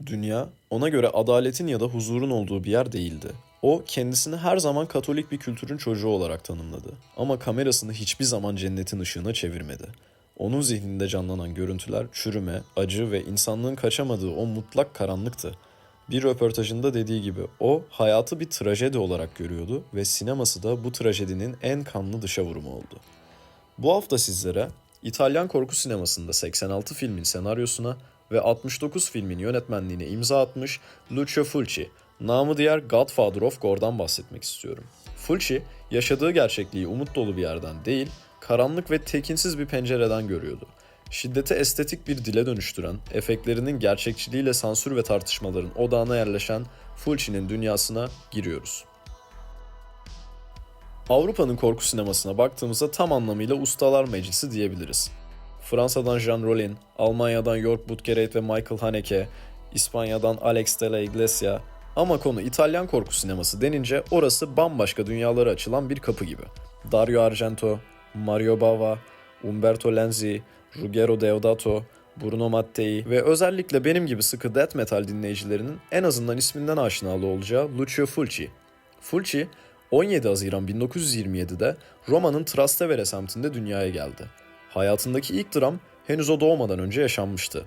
Dünya, ona göre adaletin ya da huzurun olduğu bir yer değildi. O, kendisini her zaman Katolik bir kültürün çocuğu olarak tanımladı. Ama kamerasını hiçbir zaman cennetin ışığına çevirmedi. Onun zihninde canlanan görüntüler çürüme, acı ve insanlığın kaçamadığı o mutlak karanlıktı. Bir röportajında dediği gibi o hayatı bir trajedi olarak görüyordu ve sineması da bu trajedinin en kanlı dışa vurumu oldu. Bu hafta sizlere İtalyan korku sinemasında 86 filmin senaryosuna ve 69 filmin yönetmenliğine imza atmış Lucio Fulci, namı diğer Godfather of Gore'dan bahsetmek istiyorum. Fulci, yaşadığı gerçekliği umut dolu bir yerden değil, karanlık ve tekinsiz bir pencereden görüyordu. Şiddeti estetik bir dile dönüştüren, efektlerinin gerçekçiliğiyle sansür ve tartışmaların odağına yerleşen Fulci'nin dünyasına giriyoruz. Avrupa'nın korku sinemasına baktığımızda tam anlamıyla ustalar meclisi diyebiliriz. Fransa'dan Jean Rollin, Almanya'dan Jörg Buttgereit ve Michael Haneke, İspanya'dan Alex de la Iglesia, ama konu İtalyan korku sineması denince orası bambaşka dünyalara açılan bir kapı gibi. Dario Argento, Mario Bava, Umberto Lenzi, Ruggero Deodato, Bruno Mattei ve özellikle benim gibi sıkı death metal dinleyicilerinin en azından isminden aşinalı olacağı Lucio Fulci. Fulci, 17 Haziran 1927'de Roma'nın Trastevere semtinde dünyaya geldi. Hayatındaki ilk dram henüz o doğmadan önce yaşanmıştı.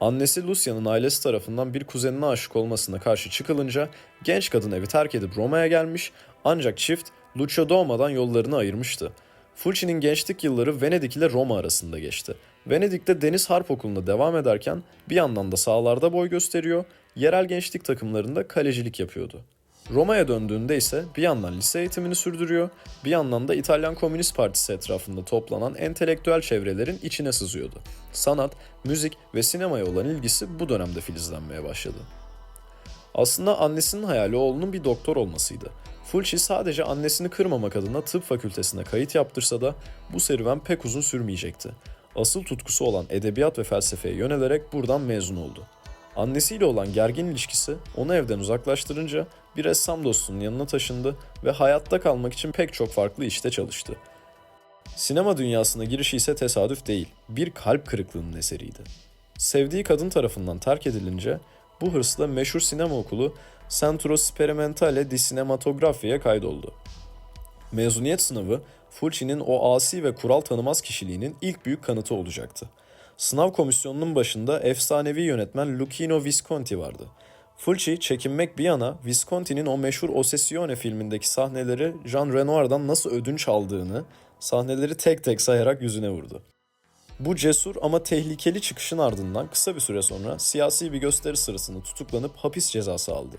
Annesi Lucia'nın ailesi tarafından bir kuzenine aşık olmasına karşı çıkılınca genç kadın evi terk edip Roma'ya gelmiş, ancak çift Lucio doğmadan yollarını ayırmıştı. Fulci'nin gençlik yılları Venedik ile Roma arasında geçti. Venedik'te Deniz Harp Okulu'na devam ederken bir yandan da sahalarda boy gösteriyor, yerel gençlik takımlarında kalecilik yapıyordu. Roma'ya döndüğünde ise bir yandan lise eğitimini sürdürüyor, bir yandan da İtalyan Komünist Partisi etrafında toplanan entelektüel çevrelerin içine sızıyordu. Sanat, müzik ve sinemaya olan ilgisi bu dönemde filizlenmeye başladı. Aslında annesinin hayali oğlunun bir doktor olmasıydı. Fulci sadece annesini kırmamak adına tıp fakültesine kayıt yaptırsa da bu serüven pek uzun sürmeyecekti. Asıl tutkusu olan edebiyat ve felsefeye yönelerek buradan mezun oldu. Annesiyle olan gergin ilişkisi onu evden uzaklaştırınca bir ressam dostunun yanına taşındı ve hayatta kalmak için pek çok farklı işte çalıştı. Sinema dünyasına girişi ise tesadüf değil, bir kalp kırıklığının eseriydi. Sevdiği kadın tarafından terk edilince bu hırsla meşhur sinema okulu Centro Sperimentale di Cinematografia'ya kaydoldu. Mezuniyet sınavı Fulci'nin o asi ve kural tanımaz kişiliğinin ilk büyük kanıtı olacaktı. Sınav komisyonunun başında efsanevi yönetmen Luchino Visconti vardı. Fulci çekinmek bir yana Visconti'nin o meşhur Ossessione filmindeki sahneleri Jean Renoir'dan nasıl ödünç aldığını, sahneleri tek tek sayarak yüzüne vurdu. Bu cesur ama tehlikeli çıkışın ardından kısa bir süre sonra siyasi bir gösteri sırasında tutuklanıp hapis cezası aldı.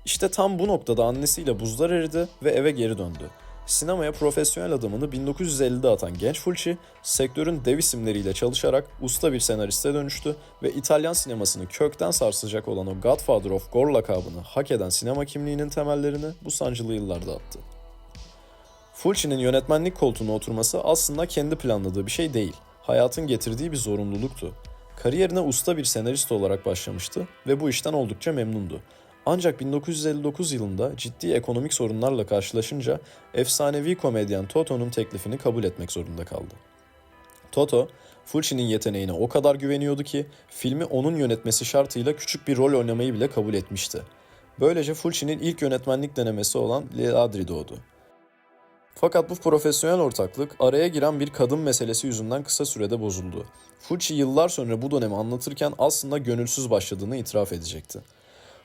İşte tam bu noktada annesiyle buzlar eridi ve eve geri döndü. Sinemaya profesyonel adımını 1950'de atan genç Fulci, sektörün dev isimleriyle çalışarak usta bir senariste dönüştü ve İtalyan sinemasını kökten sarsacak olan o Godfather of Gore lakabını hak eden sinema kimliğinin temellerini bu sancılı yıllarda attı. Fulci'nin yönetmenlik koltuğuna oturması aslında kendi planladığı bir şey değil, hayatın getirdiği bir zorunluluktu. Kariyerine usta bir senarist olarak başlamıştı ve bu işten oldukça memnundu. Ancak 1959 yılında ciddi ekonomik sorunlarla karşılaşınca efsanevi komedyen Toto'nun teklifini kabul etmek zorunda kaldı. Toto, Fulci'nin yeteneğine o kadar güveniyordu ki filmi onun yönetmesi şartıyla küçük bir rol oynamayı bile kabul etmişti. Böylece Fulci'nin ilk yönetmenlik denemesi olan Le Ladri doğdu. Fakat bu profesyonel ortaklık araya giren bir kadın meselesi yüzünden kısa sürede bozuldu. Fulci yıllar sonra bu dönemi anlatırken aslında gönülsüz başladığını itiraf edecekti.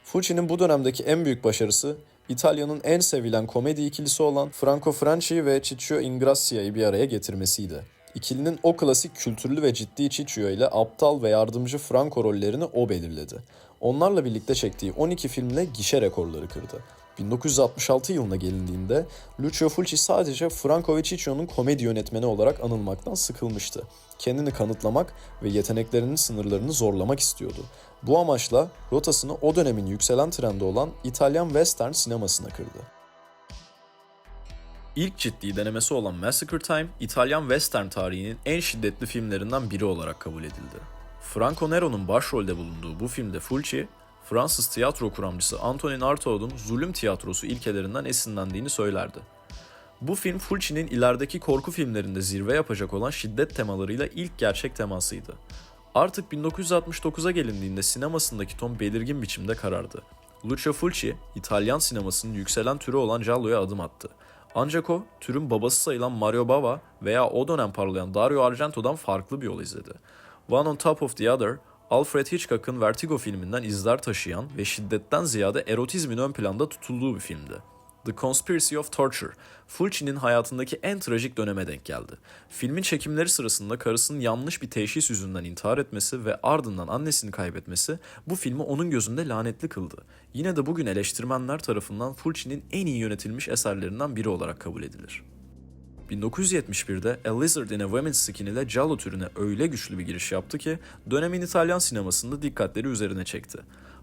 Fulci'nin bu dönemdeki en büyük başarısı, İtalya'nın en sevilen komedi ikilisi olan Franco Franchi ve Ciccio Ingrascia'yı bir araya getirmesiydi. İkilinin o klasik kültürlü ve ciddi Ciccio ile aptal ve yardımcı Franco rollerini o belirledi. Onlarla birlikte çektiği 12 filmle gişe rekorları kırdı. 1966 yılına gelindiğinde Lucio Fulci sadece Franco ve Ciccio'nun komedi yönetmeni olarak anılmaktan sıkılmıştı. Kendini kanıtlamak ve yeteneklerinin sınırlarını zorlamak istiyordu. Bu amaçla rotasını o dönemin yükselen trendi olan İtalyan western sinemasına kırdı. İlk ciddi denemesi olan Massacre Time, İtalyan western tarihinin en şiddetli filmlerinden biri olarak kabul edildi. Franco Nero'nun başrolde bulunduğu bu filmde Fulci, Fransız tiyatro kuramcısı Antonin Artaud'un zulüm tiyatrosu ilkelerinden esinlendiğini söylerdi. Bu film Fulci'nin ilerideki korku filmlerinde zirve yapacak olan şiddet temalarıyla ilk gerçek temasıydı. Artık 1969'a gelindiğinde sinemasındaki ton belirgin biçimde karardı. Lucio Fulci, İtalyan sinemasının yükselen türü olan giallo'ya adım attı. Ancak o, türün babası sayılan Mario Bava veya o dönem parlayan Dario Argento'dan farklı bir yol izledi. One on Top of the Other, Alfred Hitchcock'ın Vertigo filminden izler taşıyan ve şiddetten ziyade erotizmin ön planda tutulduğu bir filmdi. The Conspiracy of Torture, Fulci'nin hayatındaki en trajik döneme denk geldi. Filmin çekimleri sırasında karısının yanlış bir teşhis yüzünden intihar etmesi ve ardından annesini kaybetmesi bu filmi onun gözünde lanetli kıldı. Yine de bugün eleştirmenler tarafından Fulci'nin en iyi yönetilmiş eserlerinden biri olarak kabul edilir. 1971'de A Lizard in a Women's Skin ile giallo türüne öyle güçlü bir giriş yaptı ki dönemin İtalyan sinemasında dikkatleri üzerine çekti.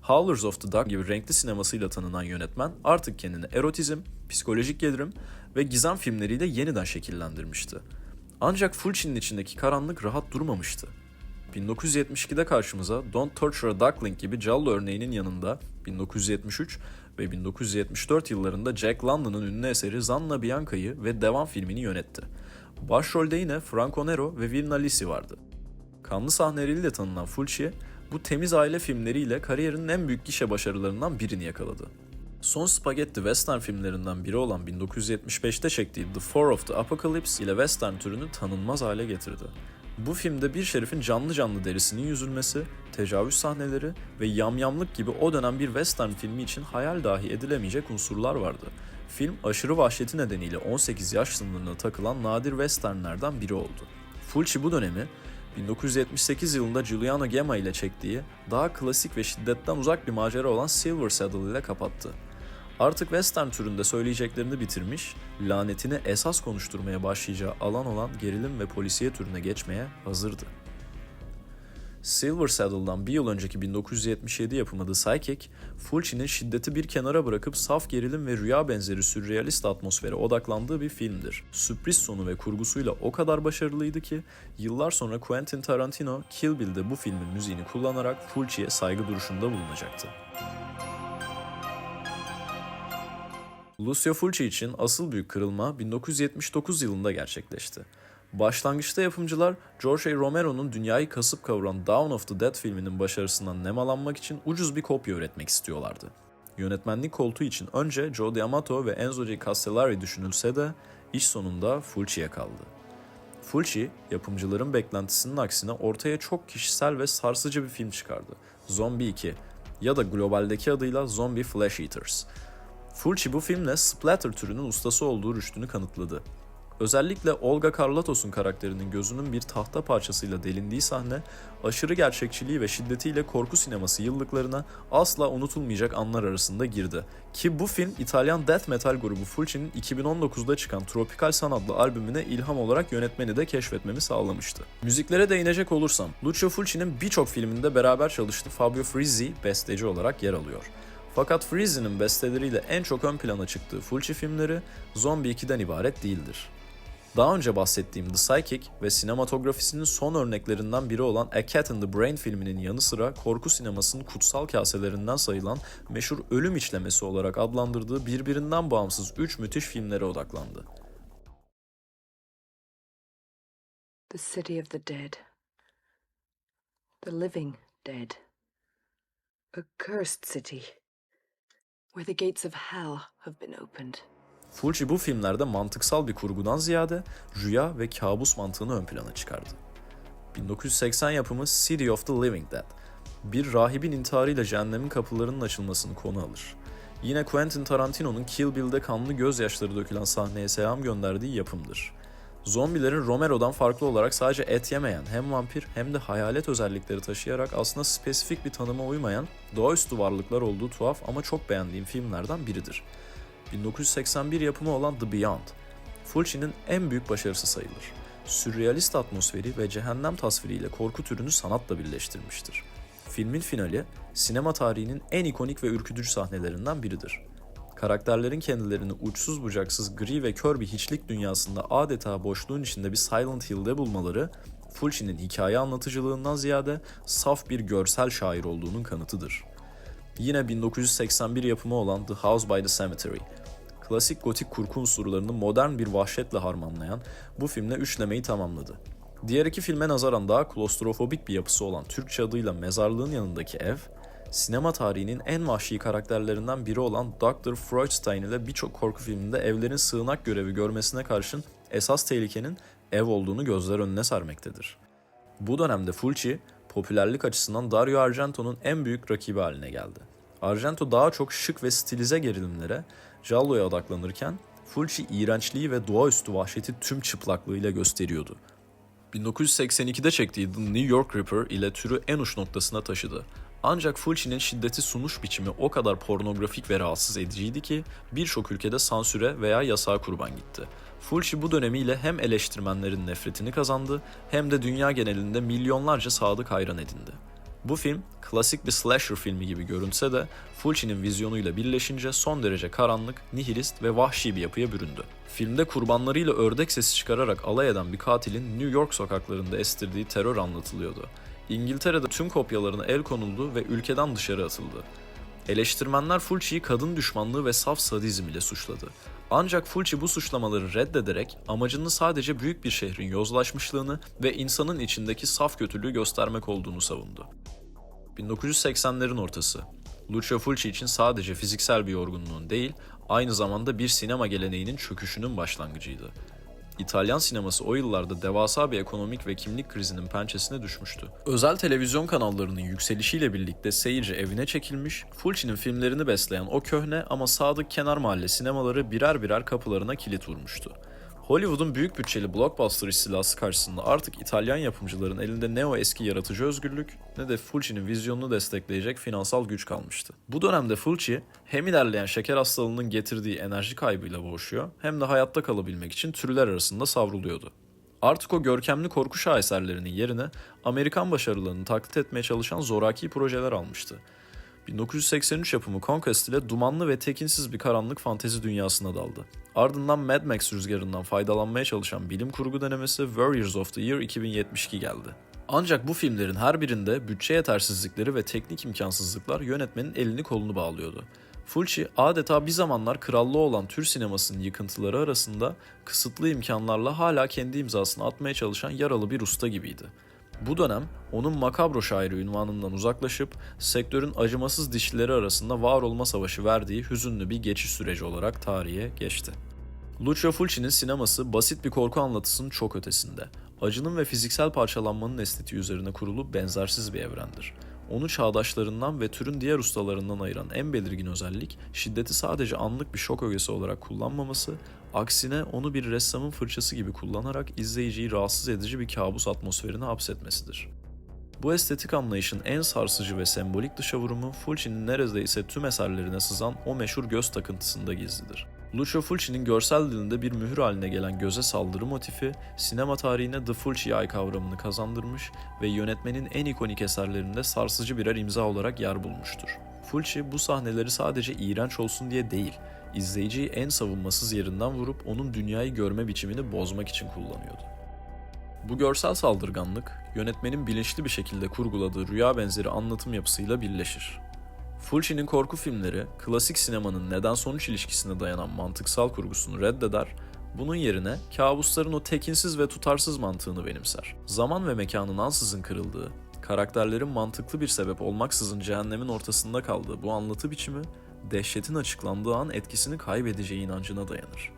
Howlers of the Dug gibi renkli sinemasıyla tanınan yönetmen artık kendini erotizm, psikolojik gerilim ve gizem filmleriyle yeniden şekillendirmişti. Ancak Fulci'nin içindeki karanlık rahat durmamıştı. 1972'de karşımıza Don't Torture a Duckling gibi giallo örneğinin yanında 1973 ve 1974 yıllarında Jack London'ın ünlü eseri Zanna Bianca'yı ve devam filmini yönetti. Başrolde yine Franco Nero ve Virna Lisi vardı. Kanlı sahneleriyle tanınan Fulci, bu temiz aile filmleriyle kariyerinin en büyük gişe başarılarından birini yakaladı. Son spagetti western filmlerinden biri olan 1975'te çektiği The Four of the Apocalypse ile western türünü tanınmaz hale getirdi. Bu filmde bir şerifin canlı canlı derisinin yüzülmesi, tecavüz sahneleri ve yamyamlık gibi o dönem bir western filmi için hayal dahi edilemeyecek unsurlar vardı. Film aşırı vahşeti nedeniyle 18 yaş sınırına takılan nadir westernlerden biri oldu. Fulci bu dönemi 1978 yılında Giuliano Gemma ile çektiği daha klasik ve şiddetten uzak bir macera olan Silver Saddle ile kapattı. Artık western türünde söyleyeceklerini bitirmiş, lanetini esas konuşturmaya başlayacağı alan olan gerilim ve polisiye türüne geçmeye hazırdı. Silver Saddle'dan bir yıl önceki 1977 yapımı The Psychic, Fulci'nin şiddeti bir kenara bırakıp saf gerilim ve rüya benzeri sürrealist atmosfere odaklandığı bir filmdir. Sürpriz sonu ve kurgusuyla o kadar başarılıydı ki, yıllar sonra Quentin Tarantino, Kill Bill'de bu filmin müziğini kullanarak Fulci'ye saygı duruşunda bulunacaktı. Lucio Fulci için asıl büyük kırılma 1979 yılında gerçekleşti. Başlangıçta yapımcılar George A. Romero'nun dünyayı kasıp kavuran Dawn of the Dead filminin başarısından nemalanmak için ucuz bir kopya üretmek istiyorlardı. Yönetmenlik koltuğu için önce Joe D'Amato ve Enzo G. Castellari düşünülse de iş sonunda Fulci'ye kaldı. Fulci, yapımcıların beklentisinin aksine ortaya çok kişisel ve sarsıcı bir film çıkardı. Zombie 2 ya da globaldeki adıyla Zombie Flesh Eaters. Fulci bu filmle splatter türünün ustası olduğu rüştünü kanıtladı. Özellikle Olga Karlatos'un karakterinin gözünün bir tahta parçasıyla delindiği sahne, aşırı gerçekçiliği ve şiddetiyle korku sineması yıllıklarına asla unutulmayacak anlar arasında girdi. Ki bu film İtalyan death metal grubu Fulci'nin 2019'da çıkan Tropical Sun adlı albümüne ilham olarak yönetmeni de keşfetmemi sağlamıştı. Müziklere değinecek olursam, Lucio Fulci'nin birçok filminde beraber çalıştığı Fabio Frizzi besteci olarak yer alıyor. Fakat Frizzi'nin besteleriyle en çok ön plana çıktığı Fulci filmleri Zombie 2'den ibaret değildir. Daha önce bahsettiğim The Psychic ve sinematografisinin son örneklerinden biri olan A Cat in the Brain filminin yanı sıra korku sinemasının kutsal kaselerinden sayılan meşhur Ölüm İşlemesi olarak adlandırdığı birbirinden bağımsız 3 müthiş filmlere odaklandı. The city of the dead. The living dead. A cursed city. Where the gates of hell have been opened. Fulci bu filmlerde mantıksal bir kurgudan ziyade rüya ve kabus mantığını ön plana çıkardı. 1980 yapımı City of the Living Dead, bir rahibin intiharıyla cehennemin kapılarının açılmasını konu alır. Yine Quentin Tarantino'nun Kill Bill'de kanlı gözyaşları dökülen sahneye selam gönderdiği yapımdır. Zombilerin Romero'dan farklı olarak sadece et yemeyen, hem vampir hem de hayalet özellikleri taşıyarak aslında spesifik bir tanıma uymayan doğaüstü varlıklar olduğu tuhaf ama çok beğendiğim filmlerden biridir. 1981 yapımı olan The Beyond, Fulci'nin en büyük başarısı sayılır. Sürrealist atmosferi ve cehennem tasviriyle korku türünü sanatla birleştirmiştir. Filmin finali, sinema tarihinin en ikonik ve ürkütücü sahnelerinden biridir. Karakterlerin kendilerini uçsuz bucaksız gri ve kör bir hiçlik dünyasında adeta boşluğun içinde bir Silent Hill'de bulmaları, Fulci'nin hikaye anlatıcılığından ziyade saf bir görsel şair olduğunun kanıtıdır. Yine 1981 yapımı olan The House by the Cemetery. Klasik gotik korku unsurlarını modern bir vahşetle harmanlayan bu filmle üçlemeyi tamamladı. Diğer iki filme nazaran daha klostrofobik bir yapısı olan Türkçe adıyla Mezarlığın Yanındaki Ev, sinema tarihinin en vahşi karakterlerinden biri olan Dr. Freudstein ile birçok korku filminde evlerin sığınak görevi görmesine karşın esas tehlikenin ev olduğunu gözler önüne sermektedir. Bu dönemde Fulci, popülerlik açısından Dario Argento'nun en büyük rakibi haline geldi. Argento daha çok şık ve stilize gerilimlere, gialloya odaklanırken Fulci iğrençliği ve doğaüstü vahşeti tüm çıplaklığıyla gösteriyordu. 1982'de çektiği The New York Ripper ile türü en uç noktasına taşıdı. Ancak Fulci'nin şiddeti sunuş biçimi o kadar pornografik ve rahatsız ediciydi ki birçok ülkede sansüre veya yasağa kurban gitti. Fulci bu dönemiyle hem eleştirmenlerin nefretini kazandı hem de dünya genelinde milyonlarca sadık hayran edindi. Bu film, klasik bir slasher filmi gibi görünse de Fulci'nin vizyonuyla birleşince son derece karanlık, nihilist ve vahşi bir yapıya büründü. Filmde kurbanlarıyla ördek sesi çıkararak alay eden bir katilin New York sokaklarında estirdiği terör anlatılıyordu. İngiltere'de tüm kopyalarına el konuldu ve ülkeden dışarı atıldı. Eleştirmenler Fulci'yi kadın düşmanlığı ve saf sadizm ile suçladı. Ancak Fulci bu suçlamaları reddederek amacının sadece büyük bir şehrin yozlaşmışlığını ve insanın içindeki saf kötülüğü göstermek olduğunu savundu. 1980'lerin ortası. Lucio Fulci için sadece fiziksel bir yorgunluğun değil, aynı zamanda bir sinema geleneğinin çöküşünün başlangıcıydı. İtalyan sineması o yıllarda devasa bir ekonomik ve kimlik krizinin pençesine düşmüştü. Özel televizyon kanallarının yükselişiyle birlikte seyirci evine çekilmiş, Fulci'nin filmlerini besleyen o köhne ama sadık kenar mahalle sinemaları birer birer kapılarına kilit vurmuştu. Hollywood'un büyük bütçeli blockbuster istilası karşısında artık İtalyan yapımcıların elinde ne o eski yaratıcı özgürlük ne de Fulci'nin vizyonunu destekleyecek finansal güç kalmıştı. Bu dönemde Fulci hem ilerleyen şeker hastalığının getirdiği enerji kaybıyla boğuşuyor hem de hayatta kalabilmek için türler arasında savruluyordu. Artık o görkemli korku şaheserlerinin yerine Amerikan başarılarını taklit etmeye çalışan zoraki projeler almıştı. 1983 yapımı Conquest ile dumanlı ve tekinsiz bir karanlık fantezi dünyasına daldı. Ardından Mad Max rüzgarından faydalanmaya çalışan bilim kurgu denemesi Warriors of the Year 2072 geldi. Ancak bu filmlerin her birinde bütçe yetersizlikleri ve teknik imkansızlıklar yönetmenin elini kolunu bağlıyordu. Fulci adeta bir zamanlar krallığı olan Türk sinemasının yıkıntıları arasında kısıtlı imkanlarla hala kendi imzasını atmaya çalışan yaralı bir usta gibiydi. Bu dönem onun makabro şairi unvanından uzaklaşıp sektörün acımasız dişlileri arasında var olma savaşı verdiği hüzünlü bir geçiş süreci olarak tarihe geçti. Lucio Fulci'nin sineması basit bir korku anlatısının çok ötesinde. Acının ve fiziksel parçalanmanın estetiği üzerine kurulu benzersiz bir evrendir. Onu çağdaşlarından ve türün diğer ustalarından ayıran en belirgin özellik, şiddeti sadece anlık bir şok ögesi olarak kullanmaması, aksine onu bir ressamın fırçası gibi kullanarak izleyiciyi rahatsız edici bir kabus atmosferine hapsetmesidir. Bu estetik anlayışın en sarsıcı ve sembolik dışavurumu Fulci'nin neredeyse tüm eserlerine sızan o meşhur göz takıntısında gizlidir. Lucio Fulci'nin görsel dilinde bir mühür haline gelen göze saldırı motifi, sinema tarihine The Fulci Eye kavramını kazandırmış ve yönetmenin en ikonik eserlerinde sarsıcı birer imza olarak yer bulmuştur. Fulci bu sahneleri sadece iğrenç olsun diye değil, izleyiciyi en savunmasız yerinden vurup onun dünyayı görme biçimini bozmak için kullanıyordu. Bu görsel saldırganlık, yönetmenin bilinçli bir şekilde kurguladığı rüya benzeri anlatım yapısıyla birleşir. Fulci'nin korku filmleri, klasik sinemanın neden-sonuç ilişkisine dayanan mantıksal kurgusunu reddeder, bunun yerine kabusların o tekinsiz ve tutarsız mantığını benimser. Zaman ve mekanın ansızın kırıldığı, karakterlerin mantıklı bir sebep olmaksızın cehennemin ortasında kaldığı bu anlatı biçimi, dehşetin açıklandığı an etkisini kaybedeceği inancına dayanır.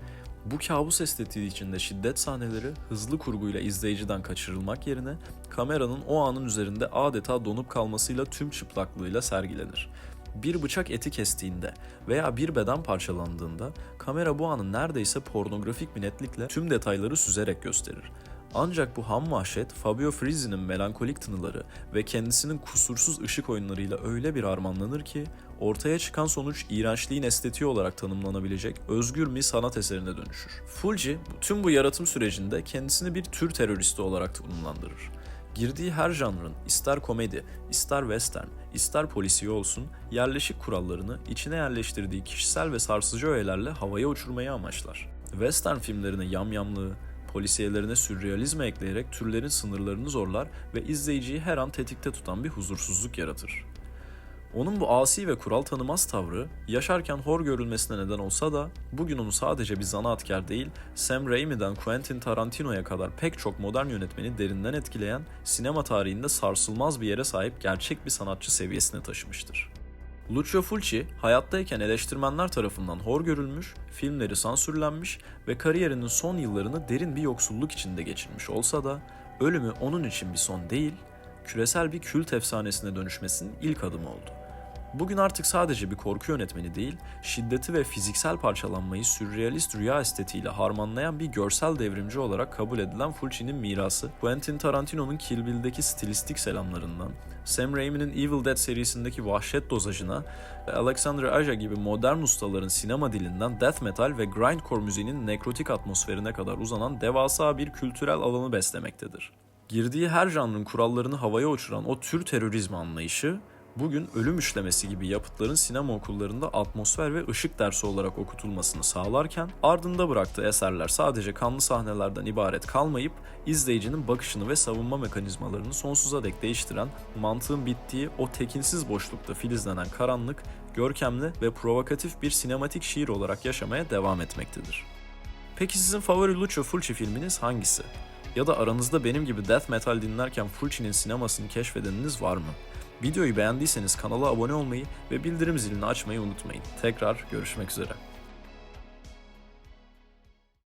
Bu kabus estetiği içinde şiddet sahneleri hızlı kurguyla izleyiciden kaçırılmak yerine kameranın o anın üzerinde adeta donup kalmasıyla tüm çıplaklığıyla sergilenir. Bir bıçak eti kestiğinde veya bir beden parçalandığında kamera bu anı neredeyse pornografik bir netlikle tüm detayları süzerek gösterir. Ancak bu ham vahşet Fabio Frizzi'nin melankolik tınıları ve kendisinin kusursuz ışık oyunlarıyla öyle bir harmanlanır ki ortaya çıkan sonuç iğrençliğin estetiği olarak tanımlanabilecek özgür bir sanat eserine dönüşür. Fulci tüm bu yaratım sürecinde kendisini bir tür teröristi olarak tanımlandırır. Girdiği her janrın ister komedi, ister western, ister polisiye olsun yerleşik kurallarını içine yerleştirdiği kişisel ve sarsıcı öğelerle havaya uçurmayı amaçlar. Western filmlerine yamyamlığı, polisiyelerine sürrealizme ekleyerek türlerin sınırlarını zorlar ve izleyiciyi her an tetikte tutan bir huzursuzluk yaratır. Onun bu asi ve kural tanımaz tavrı, yaşarken hor görülmesine neden olsa da bugün onu sadece bir zanaatkar değil, Sam Raimi'den Quentin Tarantino'ya kadar pek çok modern yönetmeni derinden etkileyen, sinema tarihinde sarsılmaz bir yere sahip gerçek bir sanatçı seviyesine taşımıştır. Lucio Fulci, hayattayken eleştirmenler tarafından hor görülmüş, filmleri sansürlenmiş ve kariyerinin son yıllarını derin bir yoksulluk içinde geçirmiş olsa da, ölümü onun için bir son değil, küresel bir kült efsanesine dönüşmesinin ilk adımı oldu. Bugün artık sadece bir korku yönetmeni değil, şiddeti ve fiziksel parçalanmayı sürrealist rüya estetiğiyle harmanlayan bir görsel devrimci olarak kabul edilen Fulci'nin mirası, Quentin Tarantino'nun Kill Bill'deki stilistik selamlarından, Sam Raimi'nin Evil Dead serisindeki vahşet dozajına ve Alexander Aja gibi modern ustaların sinema dilinden death metal ve grindcore müziğinin nekrotik atmosferine kadar uzanan devasa bir kültürel alanı beslemektedir. Girdiği her janrın kurallarını havaya uçuran o tür terörizmi anlayışı, bugün ölüm işlemesi gibi yapıtların sinema okullarında atmosfer ve ışık dersi olarak okutulmasını sağlarken, ardında bıraktığı eserler sadece kanlı sahnelerden ibaret kalmayıp, izleyicinin bakışını ve savunma mekanizmalarını sonsuza dek değiştiren, mantığın bittiği o tekinsiz boşlukta filizlenen karanlık, görkemli ve provokatif bir sinematik şiir olarak yaşamaya devam etmektedir. Peki sizin favori Lucio Fulci filminiz hangisi? Ya da aranızda benim gibi death metal dinlerken Fulci'nin sinemasını keşfedeniniz var mı? Videoyu beğendiyseniz kanala abone olmayı ve bildirim zilini açmayı unutmayın. Tekrar görüşmek üzere.